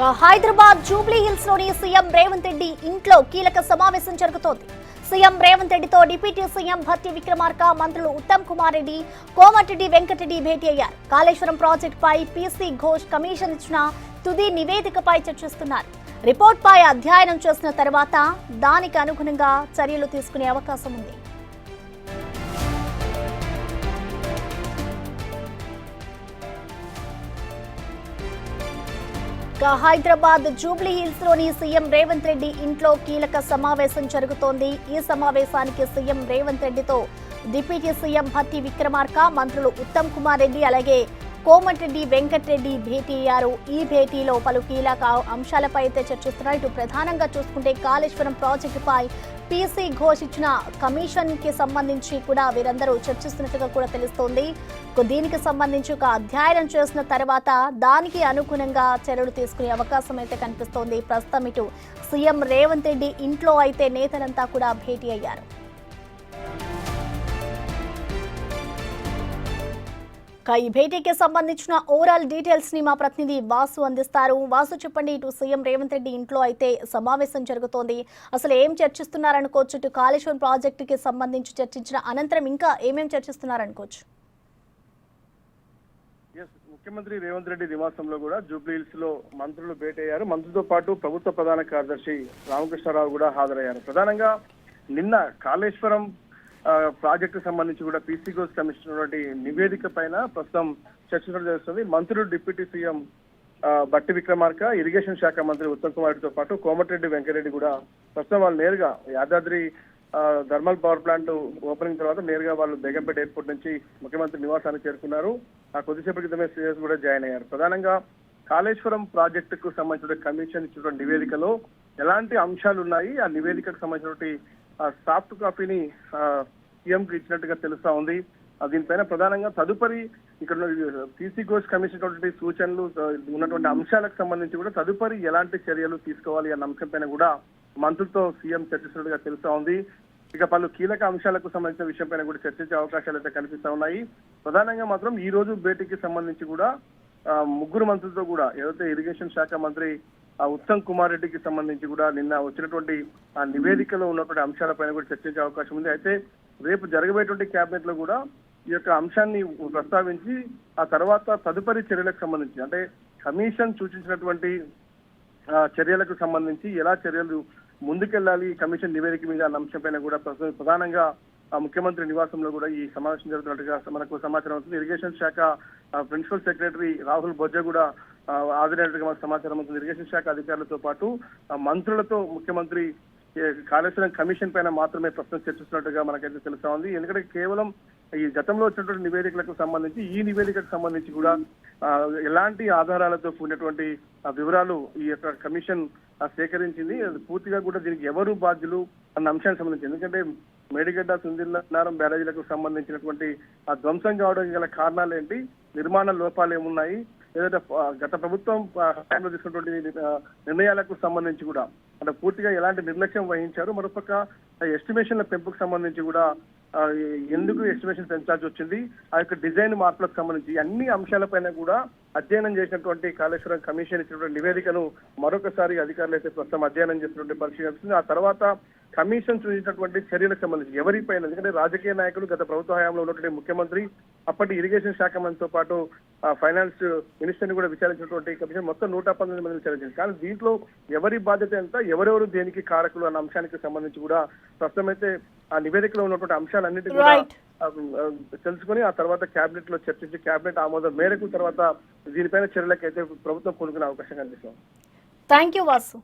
Hyderabad Jubilee hills లోని CM Revanth Reddy ఇంట్లో కీలక సమావేశం జరుగుతోంది. సీఎం రేవంత్ రెడ్డితో డిప్యూటీ సీఎం భట్టి విక్రమార్క, మంత్రులు ఉత్తమ్ కుమార్ రెడ్డి, కోమటిరెడ్డి వెంకటరెడ్డి భేటీ అయ్యారు. కాళేశ్వరం ప్రాజెక్టుపై పీసీ ఘోష్ కమిషన్ ఇచ్చిన తుది నివేదికపై చర్చిస్తున్నారు. రిపోర్ట్పై అధ్యయనం చేసిన తర్వాత దానికి అనుగుణంగా చర్యలు తీసుకునే అవకాశం ఉంది. హైదరాబాద్ జూబ్లీ హిల్స్ లోని సీఎం రేవంత్ రెడ్డి ఇంట్లో కీలక సమావేశం జరుగుతోంది. ఈ సమావేశానికి సీఎం రేవంత్ రెడ్డితో డిప్యూటీ సీఎం భట్టి విక్రమార్క, మంత్రులు ఉత్తమ్ కుమార్ రెడ్డి అలాగే కోమటిరెడ్డి వెంకటరెడ్డి భేటీ అయ్యారు. ఈ భేటీలో పలు కీలక అంశాలపై అయితే చర్చిస్తున్నారు. ఇటు ప్రధానంగా చూసుకుంటే కాళేశ్వరం ప్రాజెక్టుపై పీసీ ఘోష్ ఇచ్చిన కమిషన్ కి సంబంధించి కూడా వీరందరూ చర్చిస్తున్నట్టుగా కూడా తెలుస్తోంది. దీనికి సంబంధించి ఒక అధ్యయనం చేసిన తర్వాత దానికి అనుగుణంగా చర్యలు తీసుకునే అవకాశం అయితే కనిపిస్తోంది. ప్రస్తుతం ఇటు సీఎం రేవంత్ రెడ్డి ఇంట్లో అయితే నేతలంతా కూడా భేటీ అయ్యారు. ఈ భేటీకి సంబంధించిన ఓవరాల్ డీటెయిల్స్ ని మా ప్రతినిధి వాసు అందిస్తారు. వాసు, చెప్పండి, ఇటు సీఎం రేవంత్ రెడ్డి ఇంట్లో అయితే సమావేశం జరుగుతోంది. అసలు ఏం చర్చిస్తున్నారనుకోవచ్చు? ఇటు కాళేశ్వరం ప్రాజెక్టుకి సంబంధించి చర్చించిన అనంతరం ఇంకా ఏమేం చర్చిస్తున్నారనుకోవచ్చు? ముఖ్యమంత్రి రేవంత్ రెడ్డి నివాసంలో కూడా జూబ్లీ హిల్స్ లో మంత్రులు భేటీ అయ్యారు. మంత్రులతో పాటు ప్రభుత్వ ప్రధాన కార్యదర్శి రామకృష్ణారావు కూడా హాజరయ్యారు. ప్రధానంగా నిన్న కాళేశ్వరం ప్రాజెక్టు సంబంధించి కూడా పీసీ ఘోష్ కమిషన్ నివేదిక పైన ప్రస్తుతం చర్చ జరుగుతుంది. మంత్రులు deputy CM Bhatti Vikramarka, irrigation శాఖ మంత్రి ఉత్తమ్ కుమార్ రెడ్డితో పాటు కోమటిరెడ్డి వెంకటరెడ్డి కూడా ప్రస్తుతం వాళ్ళు నేరుగా Yadadri thermal power plant opening తర్వాత నేరుగా వాళ్ళు బేగంపేట ఎయిర్పోర్ట్ నుంచి ముఖ్యమంత్రి నివాసానికి చేరుకున్నారు. ఆ కొద్దిసేపటి క్రితమే సీఎస్ కూడా జాయిన్ అయ్యారు. ప్రధానంగా కాళేశ్వరం ప్రాజెక్టుకు సంబంధించిన కమిషన్ ఇచ్చిన నివేదికలో ఎలాంటి అంశాలు ఉన్నాయి, ఆ నివేదికకు సంబంధించిన సాఫ్ట్ కాపీని సీఎంకి ఇచ్చినట్టుగా తెలుస్తా ఉంది. దీనిపైన ప్రధానంగా తదుపరి ఇక్కడ పీసీ ఘోష్ కమిషన్ సూచనలు ఉన్నటువంటి అంశాలకు సంబంధించి కూడా తదుపరి ఎలాంటి చర్యలు తీసుకోవాలి అన్న అంశం పైన కూడా మంత్రులతో సీఎం చర్చిస్తున్నట్టుగా తెలుస్తా ఉంది. ఇక పలు కీలక అంశాలకు సంబంధించిన విషయం పైన కూడా చర్చించే అవకాశాలు అయితే కనిపిస్తా ఉన్నాయి. ప్రధానంగా మాత్రం ఈ రోజు భేటీకి సంబంధించి కూడా ముగ్గురు మంత్రులతో కూడా ఏదైతే ఇరిగేషన్ శాఖ మంత్రి ఉత్తమ్ కుమార్ రెడ్డికి సంబంధించి కూడా నిన్న వచ్చినటువంటి ఆ నివేదికలో ఉన్నటువంటి అంశాలపైన కూడా చర్చించే అవకాశం ఉంది. అయితే రేపు జరగబోయేటువంటి కేబినెట్ లో కూడా ఈ యొక్క అంశాన్ని ప్రస్తావించి ఆ తర్వాత తదుపరి చర్యలకు సంబంధించి అంటే కమిషన్ సూచించినటువంటి చర్యలకు సంబంధించి ఎలా చర్యలు ముందుకెళ్లాలి కమిషన్ నివేదిక మీద అన్న అంశంపైన కూడా ప్రధానంగా ముఖ్యమంత్రి నివాసంలో కూడా ఈ సమావేశం జరుగుతున్నట్టుగా మనకు సమాచారం అవుతుంది. ఇరిగేషన్ శాఖ ప్రిన్సిపల్ సెక్రటరీ రాహుల్ బొజ్జ కూడా హాజరైనట్టుగా మనకు సమాచారం అవుతుంది. ఇరిగేషన్ శాఖ అధికారులతో పాటు మంత్రులతో ముఖ్యమంత్రి కాళేశ్వరం కమిషన్ పైన మాత్రమే ప్రశ్న చర్చిస్తున్నట్టుగా మనకైతే తెలుస్తా ఉంది. ఎందుకంటే కేవలం ఈ గతంలో వచ్చినటువంటి నివేదికలకు సంబంధించి ఈ నివేదికకు సంబంధించి కూడా ఎలాంటి ఆధారాలతో కూడినటువంటి వివరాలు ఈ యొక్క కమిషన్ సేకరించింది, పూర్తిగా కూడా దీనికి ఎవరు బాధ్యులు అన్న అంశానికి సంబంధించి. ఎందుకంటే మేడిగడ్డ, సుందిల్లారం బ్యారేజీలకు సంబంధించినటువంటి ఆ ధ్వంసం కావడానికి గల కారణాలు ఏంటి, నిర్మాణ లోపాలు ఏమున్నాయి, ఏదైతే గత ప్రభుత్వం తీసుకున్నటువంటి నిర్ణయాలకు సంబంధించి కూడా అంటే పూర్తిగా ఎలాంటి నిర్లక్ష్యం వహించారు, మరొక ఎస్టిమేషన్ల పెంపుకు సంబంధించి కూడా ఎందుకు ఎస్టిమేషన్ పెంచాల్సి వచ్చింది, ఆ యొక్క డిజైన్ మార్పులకు సంబంధించి అన్ని అంశాలపైన కూడా అధ్యయనం చేసినటువంటి కాళేశ్వరం కమిషన్ ఇచ్చినటువంటి నివేదికను మరొకసారి అధికారులు అయితే ప్రస్తుతం అధ్యయనం చేసినటువంటి పరిస్థితి కనిపిస్తుంది. ఆ తర్వాత కమిషన్ చూసినటువంటి చర్యలకు సంబంధించి ఎవరిపైన, ఎందుకంటే రాజకీయ నాయకులు గత ప్రభుత్వ హయాంలో ఉన్నటువంటి ముఖ్యమంత్రి, అప్పటి ఇరిగేషన్ శాఖ మంత్రితో పాటు ఫైనాన్స్ మినిస్టర్ ని కూడా విచారించినటువంటి కమిషన్ మొత్తం 119 మంది విచారించింది. కానీ దీంట్లో ఎవరి బాధ్యత ఎంత, ఎవరెవరు దేనికి కారకులు అన్న అంశానికి సంబంధించి కూడా ప్రస్తుతం అయితే ఆ నివేదికలో ఉన్నటువంటి అంశాలన్నిటి కూడా తెలుసుకుని ఆ తర్వాత కేబినెట్ లో చర్చించి కేబినెట్ ఆమోదం మేరకు తర్వాత దీనిపైన చర్యలకు అయితే ప్రభుత్వం పూనుకునే అవకాశం కనిపిస్తుంది. Thank you Vasu.